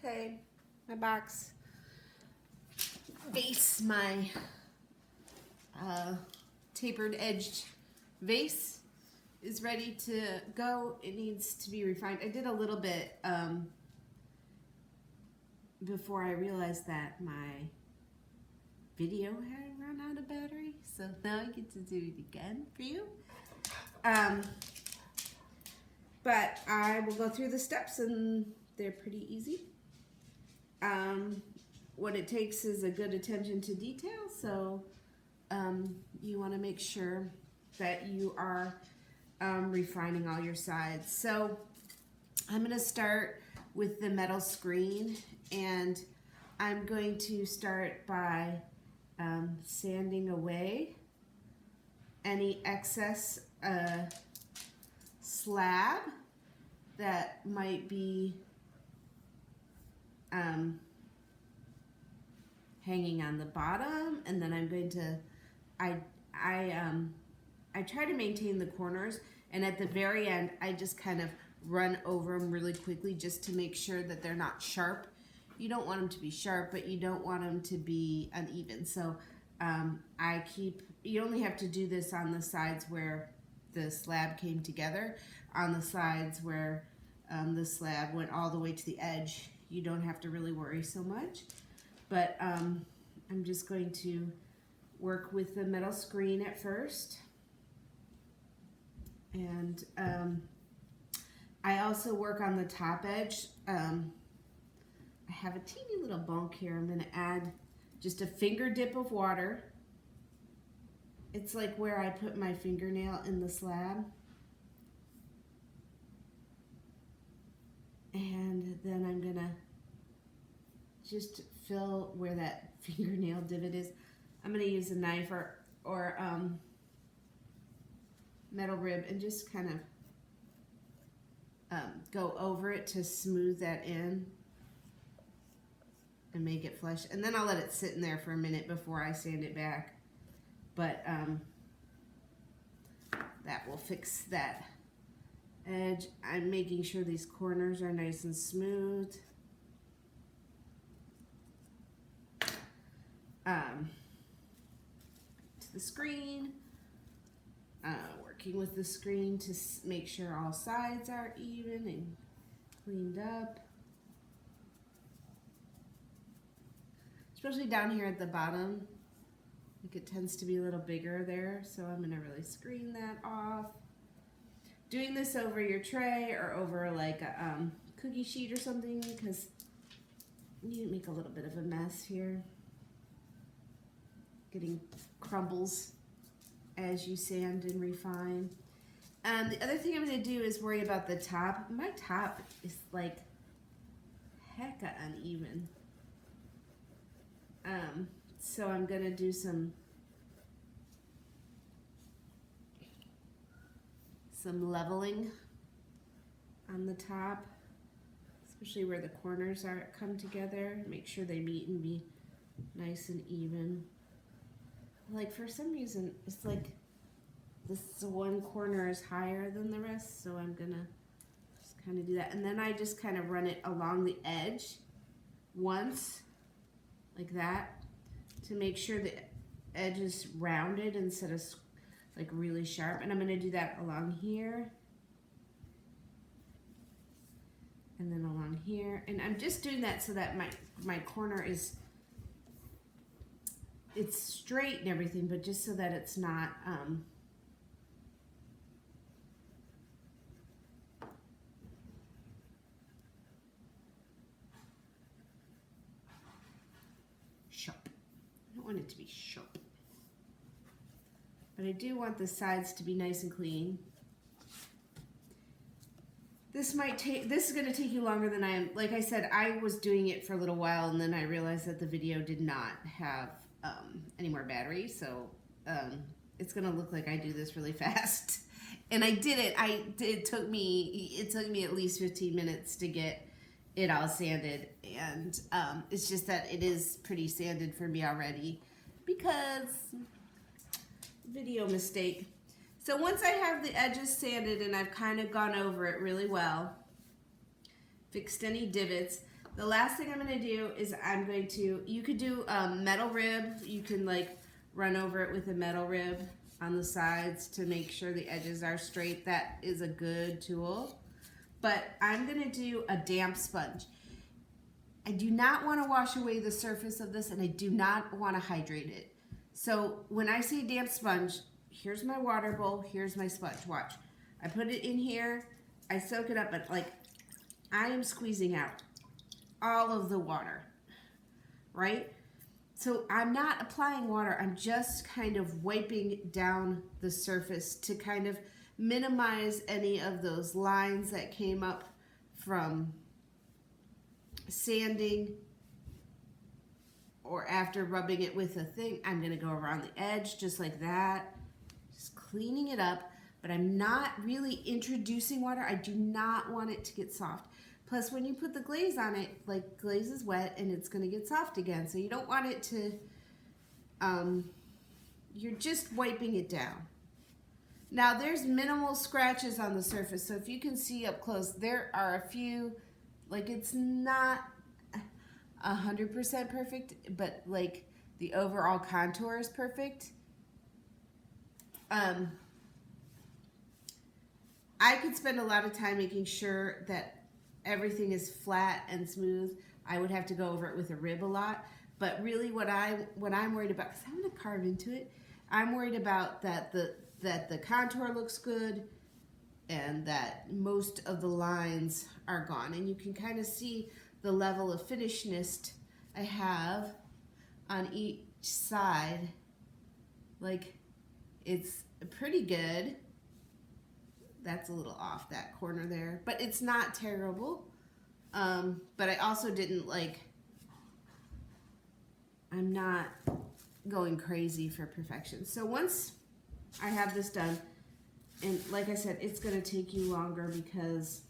Okay, my box vase, my tapered edged vase is ready to go. It needs to be refined. I did a little bit before I realized that my video had run out of battery, so now I get to do it again for you. But I will go through the steps and they're pretty easy. What it takes is a good attention to detail, so you want to make sure that you are refining all your sides. So I'm going to start with the metal screen, and I'm going to start by sanding away any excess slab that might be hanging on the bottom, and then I'm going to I try to maintain the corners, and at the very end I just kind of run over them really quickly just to make sure that they're not sharp. You don't want them to be sharp, but you don't want them to be uneven. So you only have to do this on the sides where the slab came together. On the sides where the slab went all the way to the edge, you don't have to really worry so much. But I'm just going to work with the metal screen at first. And I also work on the top edge. I have a teeny little bunk here. I'm going to add just a finger dip of water. It's like where I put my fingernail in the slab. And then I'm going to just fill where that fingernail divot is. I'm going to use a knife or metal rib and just kind of go over it to smooth that in and make it flush. And then I'll let it sit in there for a minute before I sand it back. But that will fix that edge. I'm making sure these corners are nice and smooth. To the screen, working with the screen to make sure all sides are even and cleaned up. Especially down here at the bottom, like it tends to be a little bigger there, so I'm going to really screen that off. Doing this over your tray or over like a cookie sheet or something, because you make a little bit of a mess here. Getting crumbles as you sand and refine. The other thing I'm going to do is worry about the top. My top is like hecka uneven. So I'm going to do some leveling on the top, especially where the corners come together. Make sure they meet and be nice and even. Like for some reason, it's like this one corner is higher than the rest, so I'm gonna just kind of do that. And then I just kind of run it along the edge once, like that, to make sure the edge is rounded instead of like really sharp. And I'm gonna do that along here. And then along here. And I'm just doing that so that my corner is, it's straight and everything, but just so that it's not sharp. I don't want it to be sharp. But I do want the sides to be nice and clean. This is going to take you longer than I am. Like I said, I was doing it for a little while, and then I realized that the video did not have any more battery, so it's gonna look like I do this really fast. And I did it. It took me at least 15 minutes to get it all sanded, and it's just that it is pretty sanded for me already because video mistake. So once I have the edges sanded and I've kind of gone over it really well, fixed any divots, The last thing I'm going to do is you could do metal rib. You can like run over it with a metal rib on the sides to make sure the edges are straight. That is a good tool. But I'm going to do a damp sponge. I do not want to wash away the surface of this, and I do not want to hydrate it. So when I say damp sponge, here's my water bowl, here's my sponge. Watch. I put it in here, I soak it up, but like I am squeezing out all of the water, right? So I'm not applying water, I'm just kind of wiping down the surface to kind of minimize any of those lines that came up from sanding or after rubbing it with a thing. I'm going to go around the edge just like that, just cleaning it up, but I'm not really introducing water. I do not want it to get soft. Plus, when you put the glaze on it, like glaze is wet and it's going to get soft again, so you don't want it to, you're just wiping it down. Now, there's minimal scratches on the surface, so if you can see up close, there are a few, like it's not 100% perfect, but like the overall contour is perfect. I could spend a lot of time making sure that everything is flat and smooth. I would have to go over it with a rib a lot, but really what I'm worried about, because I'm going to carve into it, I'm worried about that the contour looks good and that most of the lines are gone, and you can kind of see the level of finishedness I have on each side. Like, it's pretty good. That's a little off, that corner there, but it's not terrible. But I also didn't I'm not going crazy for perfection. So once I have this done, and like I said, it's gonna take you longer because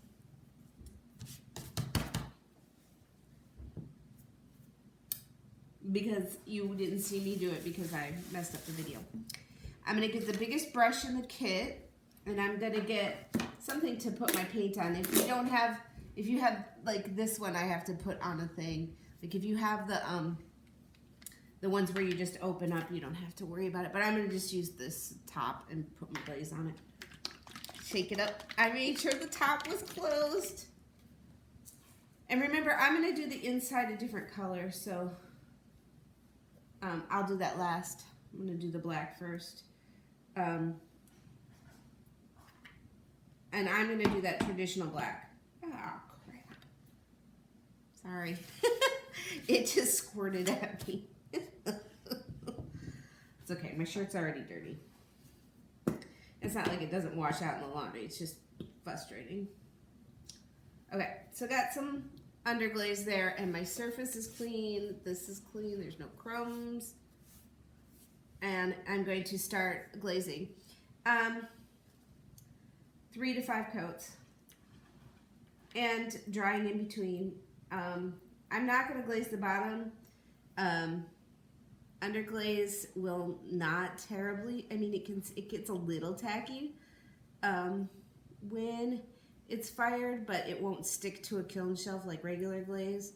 you didn't see me do it because I messed up the video. I'm gonna get the biggest brush in the kit, and I'm gonna get something to put my paint on. If you have like this one, I have to put on a thing. Like if you have the ones where you just open up, you don't have to worry about it. But I'm gonna just use this top and put my glaze on it. Shake it up. I made sure the top was closed. And remember, I'm gonna do the inside a different color, so I'll do that last. I'm gonna do the black first. And I'm gonna do that traditional black. Oh, crap. Sorry. It just squirted at me. It's okay, my shirt's already dirty. It's not like it doesn't wash out in the laundry, it's just frustrating. Okay, so got some underglaze there, and my surface is clean. This is clean, there's no crumbs. And I'm going to start glazing. 3 to 5 coats. And drying in between. I'm not going to glaze the bottom. Underglaze will not terribly, I mean, it gets a little tacky when it's fired, but it won't stick to a kiln shelf like regular glaze.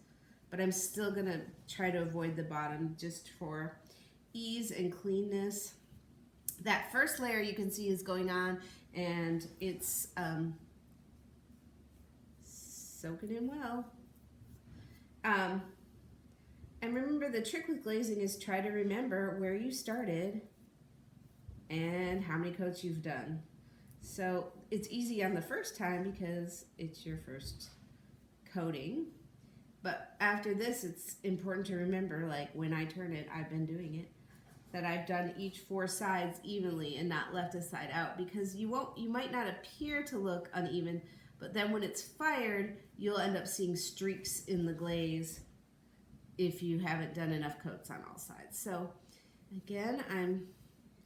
But I'm still going to try to avoid the bottom just for ease and cleanness. That first layer you can see is going on, and it's soaking in well. And remember, the trick with glazing is try to remember where you started and how many coats you've done. So it's easy on the first time because it's your first coating. But after this, it's important to remember, like when I turn it, I've been doing it, that I've done each 4 sides evenly and not left a side out, because you might not appear to look uneven, but then when it's fired, you'll end up seeing streaks in the glaze if you haven't done enough coats on all sides. So again, I'm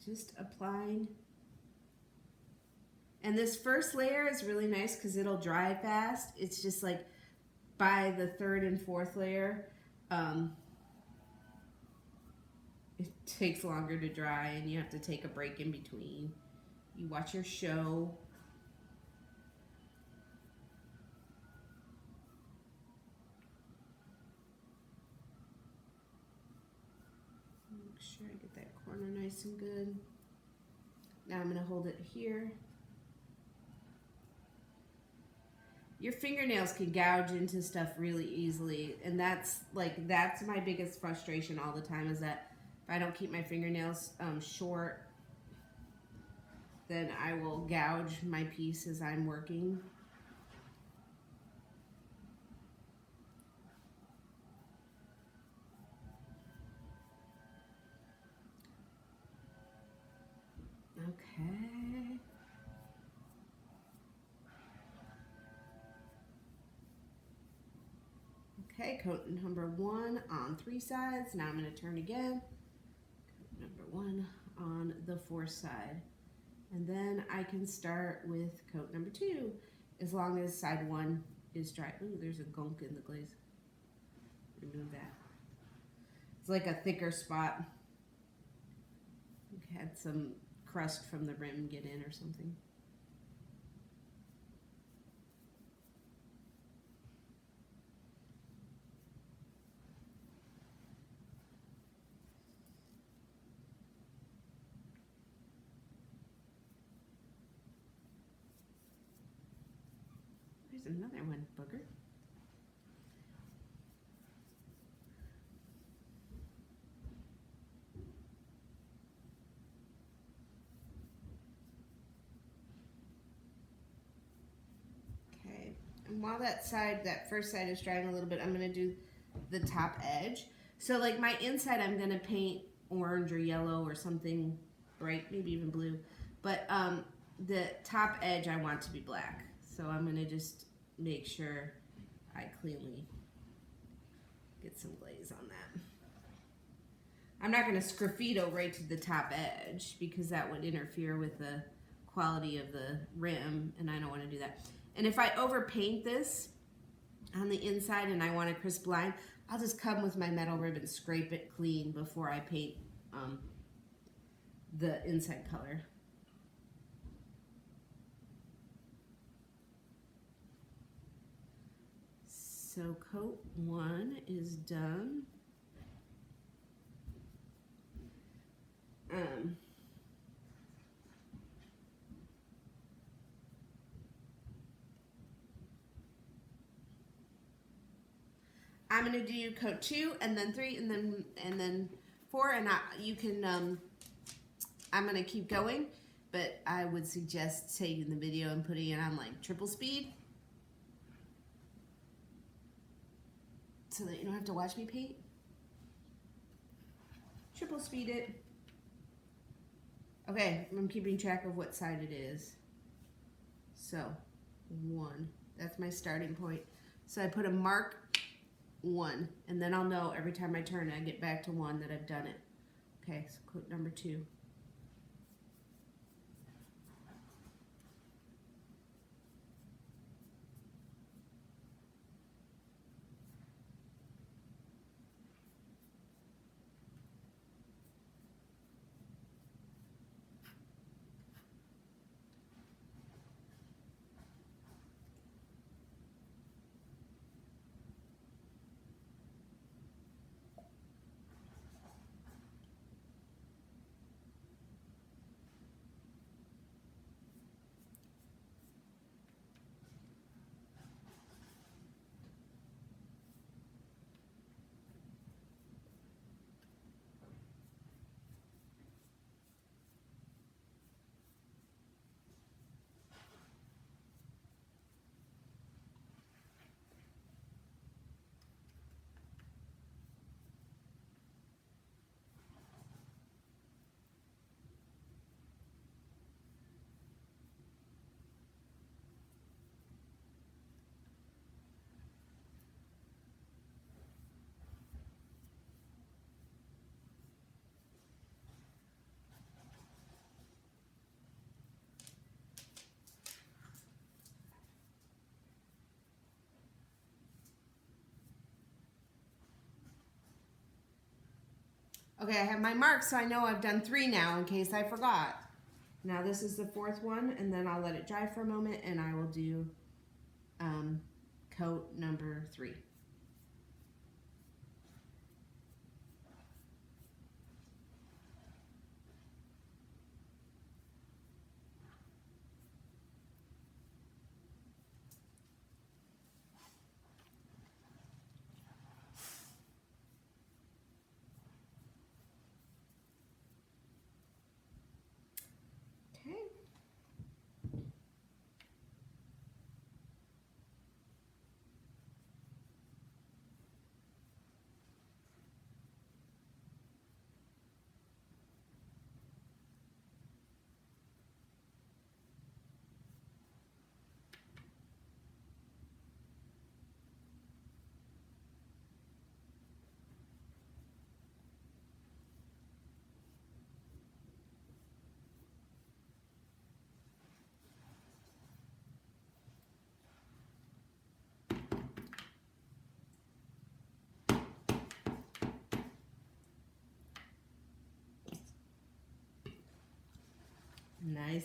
just applying. And this first layer is really nice because it'll dry fast. It's just like by the 3rd and 4th layer, it takes longer to dry and you have to take a break in between. You watch your show. sure I get that corner nice and good. Now I'm going to hold it here. Your fingernails can gouge into stuff really easily, and that's my biggest frustration all the time, is that if I don't keep my fingernails short, then I will gouge my piece as I'm working. Okay. Okay, coat number 1 on 3 sides. Now I'm going to turn again. Coat number 1 on the 4th side. And then I can start with coat number 2, as long as side 1 is dry. Ooh, there's a gunk in the glaze. Remove that. It's like a thicker spot. Had some crust from the rim get in or something. There's another one, booger. And while that first side is drying a little bit, I'm going to do the top edge. So like my inside, I'm going to paint orange or yellow or something bright, maybe even blue. But the top edge I want to be black. So I'm going to just make sure I cleanly get some glaze on that. I'm not going to sgraffito right to the top edge because that would interfere with the quality of the rim, and I don't want to do that. And if I overpaint this on the inside and I want a crisp line, I'll just come with my metal rib and scrape it clean before I paint the inside color. So coat 1 is done. I'm gonna do coat 2 and then 3 and then 4, and you can I'm gonna keep going, but I would suggest taking the video and putting it on like triple speed so that you don't have to watch me paint. Triple speed it. Okay, I'm keeping track of what side it is. So 1, that's my starting point. So I put a mark 1, and then I'll know every time I turn I get back to 1 that I've done it. Okay, so coat number 2. Okay, I have my marks, so I know I've done 3 now in case I forgot. Now this is the 4th one, and then I'll let it dry for a moment, and I will do coat number 3.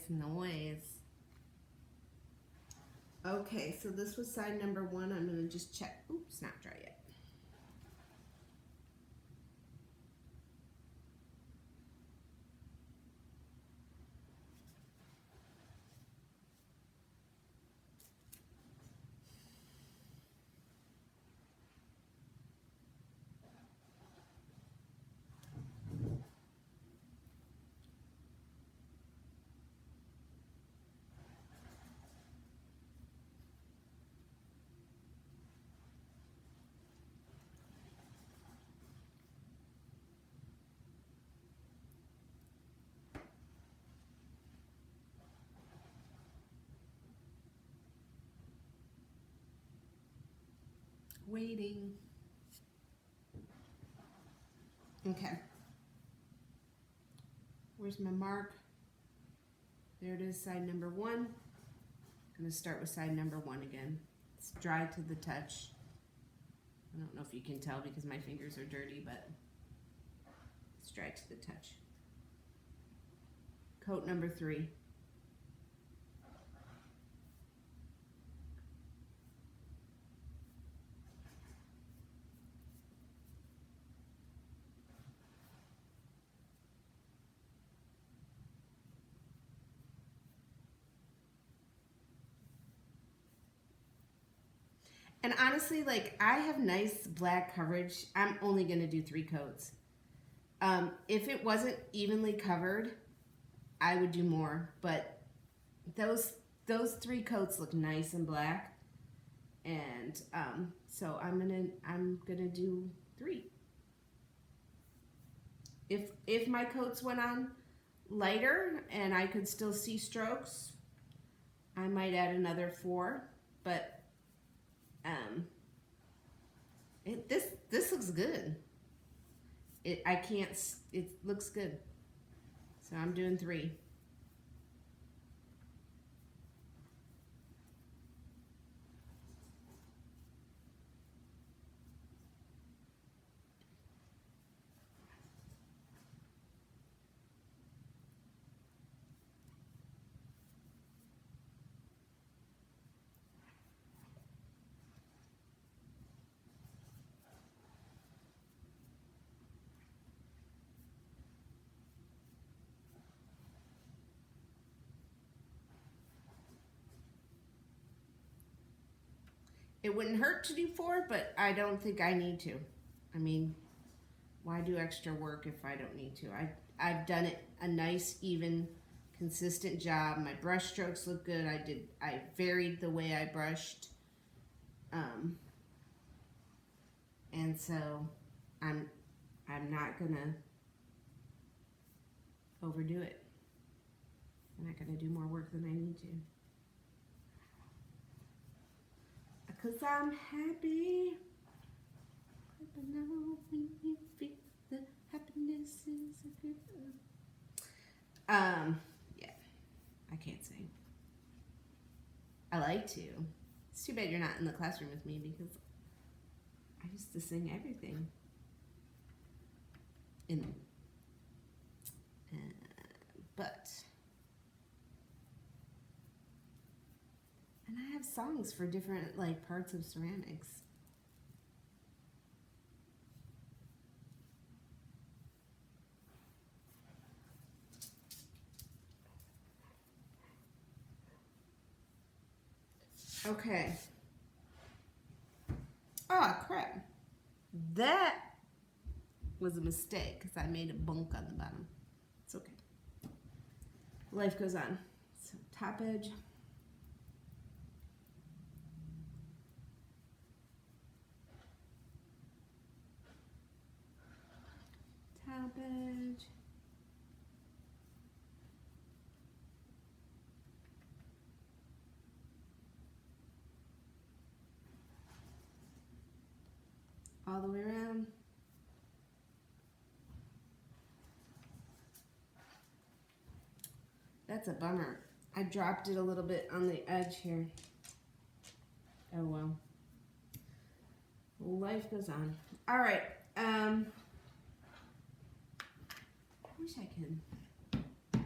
noise. Okay, so this was side number 1. I'm going to just check. Oops, not dry yet. Waiting. Okay. Where's my mark? There it is, side number 1. I'm going to start with side number 1 again. It's dry to the touch. I don't know if you can tell because my fingers are dirty, but it's dry to the touch. Coat number 3. And honestly, like, I have nice black coverage. I'm only going to do 3 coats. If it wasn't evenly covered, I would do more. But those 3 coats look nice and black. And so I'm gonna do 3. If my coats went on lighter and I could still see strokes, I might add another 4. But this looks good. It looks good. So I'm doing 3. It wouldn't hurt to do 4, but I don't think I need to. I mean, why do extra work if I don't need to? I've done it a nice, even, consistent job. My brush strokes look good. I varied the way I brushed. And so I'm not gonna overdo it. I'm not gonna do more work than I need to. Because I'm happy. I know when you feel the happiness is a good. Yeah, I can't sing. I like to. It's too bad you're not in the classroom with me because I used to sing everything. But. And I have songs for different like parts of ceramics. Okay. Oh crap. That was a mistake because I made a bunk on the bottom. It's okay. Life goes on. So top edge. Top edge. All the way around. That's a bummer. I dropped it a little bit on the edge here. Oh well. Life goes on. All right. I wish I can. I'm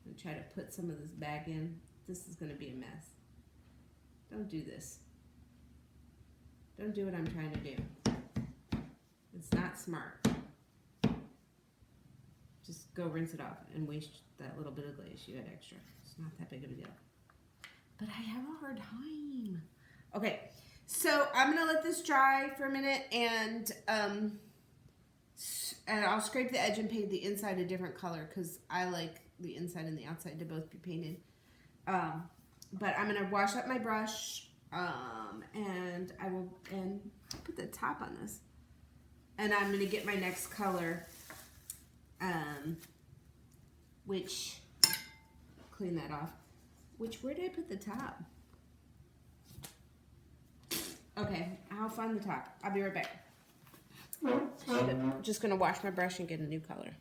gonna try to put some of this back in. This is going to be a mess. Don't do this. Don't do what I'm trying to do. It's not smart. Just go rinse it off and waste that little bit of glaze you had extra. It's not that big of a deal. But I have a hard time. Okay, so I'm going to let this dry for a minute, and I'll scrape the edge and paint the inside a different color because I like the inside and the outside to both be painted. But I'm going to wash up my brush, and I will put the top on this. And I'm going to get my next color, which, clean that off. Where did I put the top? Okay, I'll find the top. I'll be right back. I'm just going to wash my brush and get a new color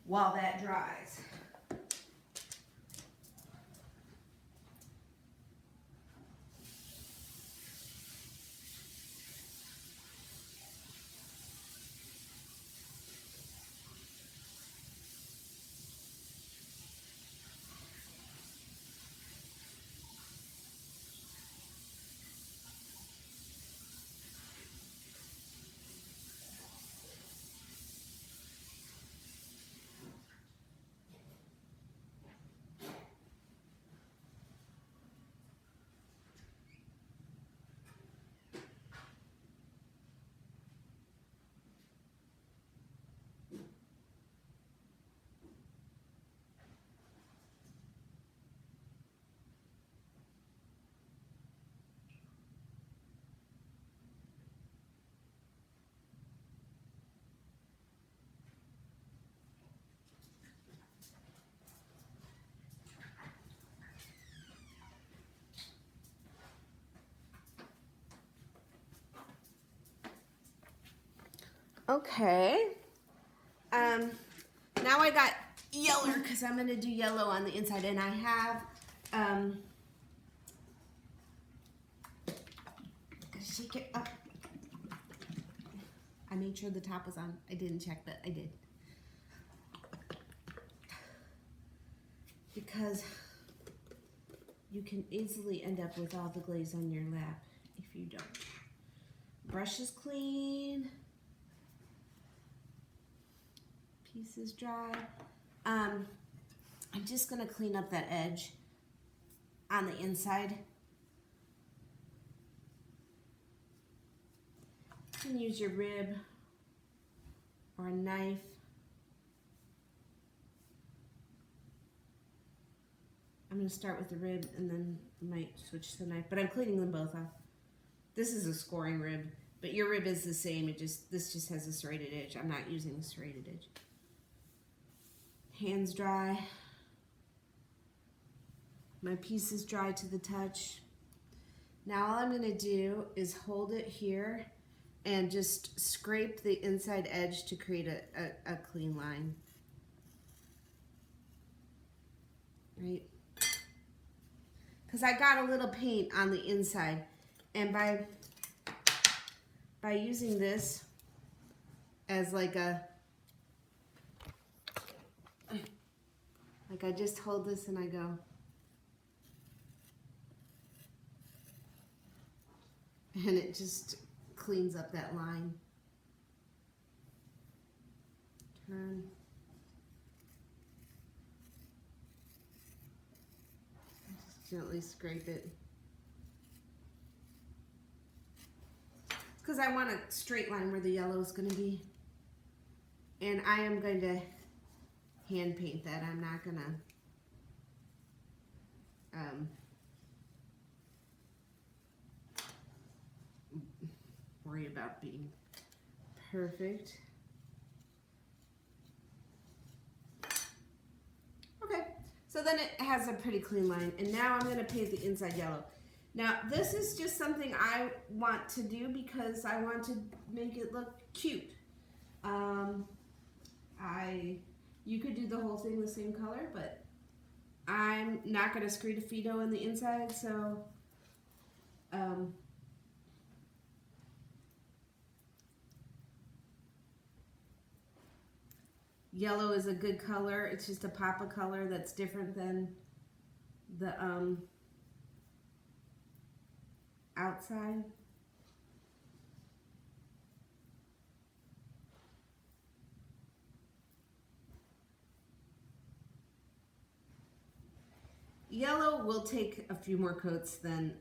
while that dries. Okay, now I got yellow because I'm going to do yellow on the inside, and I have, gotta shake it up. I made sure the top was on. I didn't check, but I did. Because you can easily end up with all the glaze on your lap if you don't. Brush is clean. Piece is dry. I'm just gonna clean up that edge on the inside. You can use your rib or a knife. I'm gonna start with the rib and then I might switch to the knife, but I'm cleaning them both off. This is a scoring rib, but your rib is the same. This just has a serrated edge. I'm not using a serrated edge. Hands dry. My piece is dry to the touch. Now all I'm going to do is hold it here and just scrape the inside edge to create a clean line. Right? Because I got a little paint on the inside, and by using this as like I just hold this and I go. And it just cleans up that line. Turn. Just gently scrape it. Because I want a straight line where the yellow is going to be. And I am going to hand paint that. I'm not going to worry about being perfect. Okay, so then it has a pretty clean line, and now I'm going to paint the inside yellow. Now this is just something I want to do because I want to make it look cute. You could do the whole thing the same color, but I'm not going to sgraffito in the inside, so Yellow is a good color. It's just a pop of color that's different than the outside. Yellow will take a few more coats than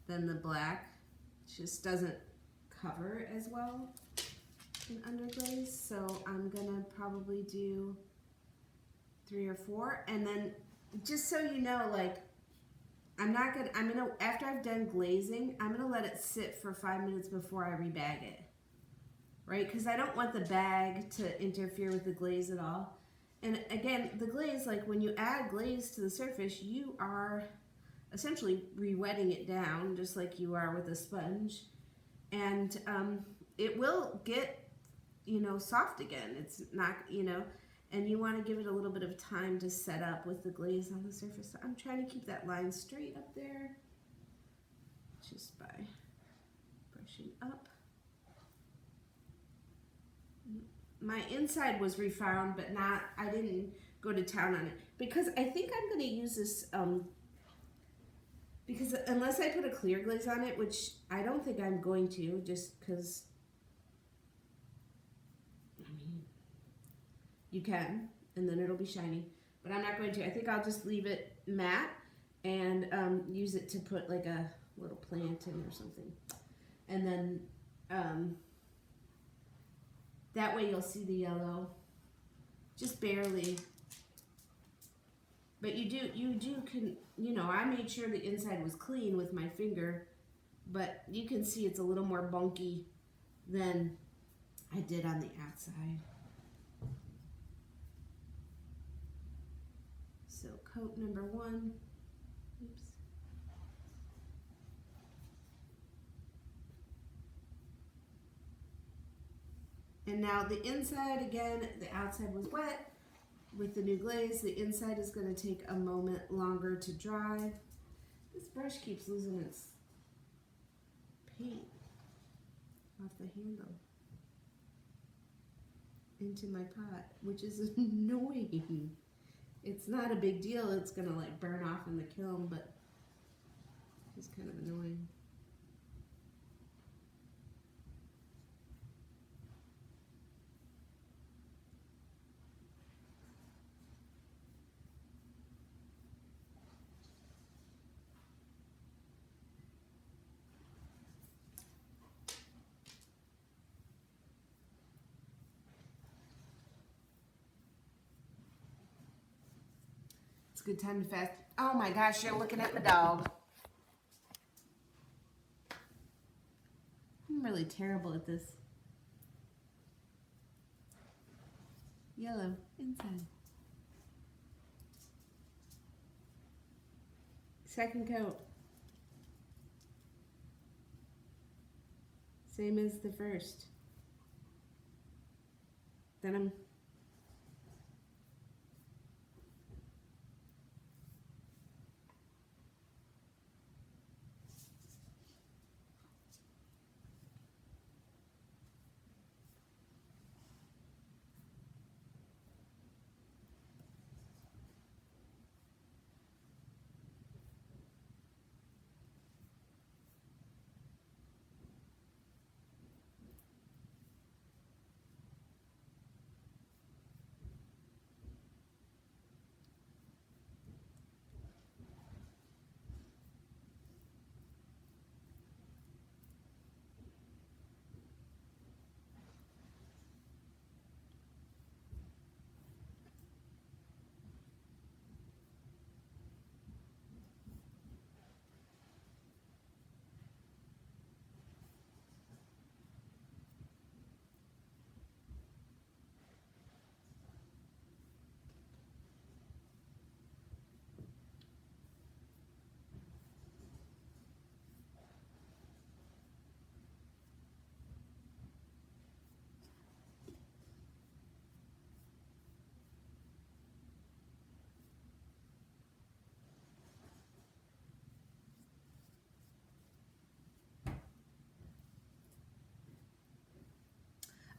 the black. It just doesn't cover as well in underglaze. So I'm gonna probably do 3 or 4, and then just so you know, like I'm gonna after I've done glazing, I'm gonna let it sit for 5 minutes before I rebag it, right? Because I don't want the bag to interfere with the glaze at all. And again, the glaze, like when you add glaze to the surface, you are essentially re-wetting it down just like you are with a sponge. And it will get, soft again. It's not, and you want to give it a little bit of time to set up with the glaze on the surface. So I'm trying to keep that line straight up there just by brushing up. My inside was refound, but I didn't go to town on it because I think I'm going to use this, because unless I put a clear glaze on it, which I don't think I'm going to, just because, I mean, you can, and then it'll be shiny, but I'm not going to. I think I'll just leave it matte and use it to put like a little plant in or something. And then, that way you'll see the yellow, just barely. But you can, I made sure the inside was clean with my finger, but you can see it's a little more bunky than I did on the outside. So coat number 1, oops. And now the inside, again, the outside was wet. With the new glaze, the inside is going to take a moment longer to dry. This brush keeps losing its paint off the handle into my pot, which is annoying. It's not a big deal. It's going to like burn off in the kiln, but it's kind of annoying. Good time to fast. Oh my gosh, you're looking at my dog. I'm really terrible at this. Yellow inside. Second coat. Same as the first. Then I'm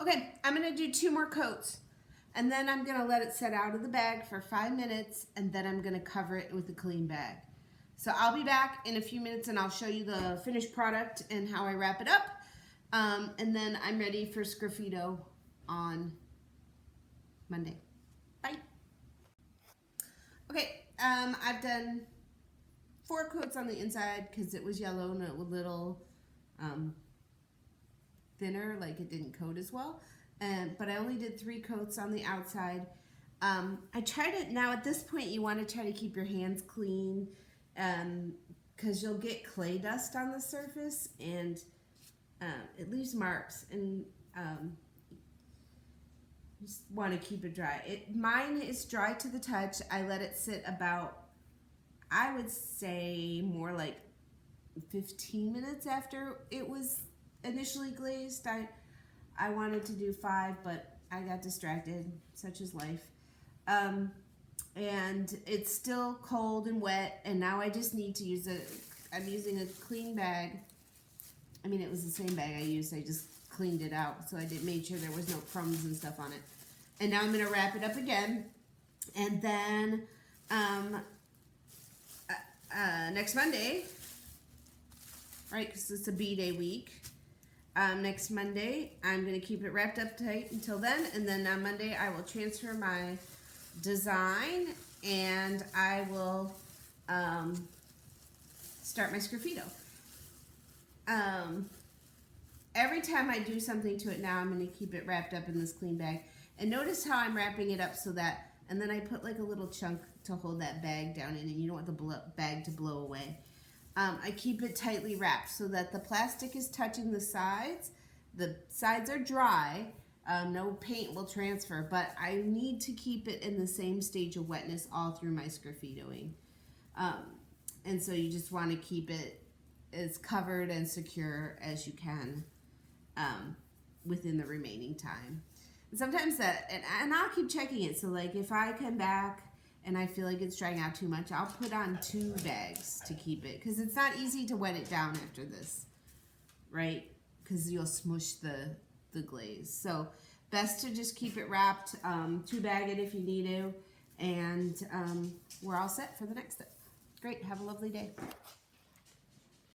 Okay, I'm gonna do 2 more coats, and then I'm gonna let it set out of the bag for 5 minutes, and then I'm gonna cover it with a clean bag. So I'll be back in a few minutes and I'll show you the finished product and how I wrap it up. And then I'm ready for sgraffito on Monday. Bye. Okay, I've done 4 coats on the inside because it was yellow and a little thinner, like it didn't coat as well. But I only did 3 coats on the outside. I try to, now at this point you want to try to keep your hands clean because you'll get clay dust on the surface and it leaves marks, and just want to keep it dry. Mine is dry to the touch. I let it sit about, I would say more like 15 minutes after it was initially glazed. I wanted to do 5, but I got distracted, such is life. And it's still cold and wet, and now I just need to use I'm using a clean bag. I mean, it was the same bag I used, I just cleaned it out, so I made sure there was no crumbs and stuff on it. And now I'm gonna wrap it up again, and then next Monday, right, because it's a B-Day week, next Monday, I'm going to keep it wrapped up tight until then, and then on Monday I will transfer my design, and I will start my sgraffito. Every time I do something to it now, I'm going to keep it wrapped up in this clean bag. And notice how I'm wrapping it up so that, and then I put like a little chunk to hold that bag down in, and you don't want the bag to blow away. I keep it tightly wrapped so that the plastic is touching the sides. The sides are dry. No paint will transfer, but I need to keep it in the same stage of wetness all through my sgraffitoing. And so you just want to keep it as covered and secure as you can within the remaining time. And sometimes that, and I'll keep checking it. So like if I come back and I feel like it's drying out too much, I'll put on 2 bags to keep it, because it's not easy to wet it down after this, right? Because you'll smush the glaze. So best to just keep it wrapped, 2-bag it if you need to, and we're all set for the next step. Great, have a lovely day.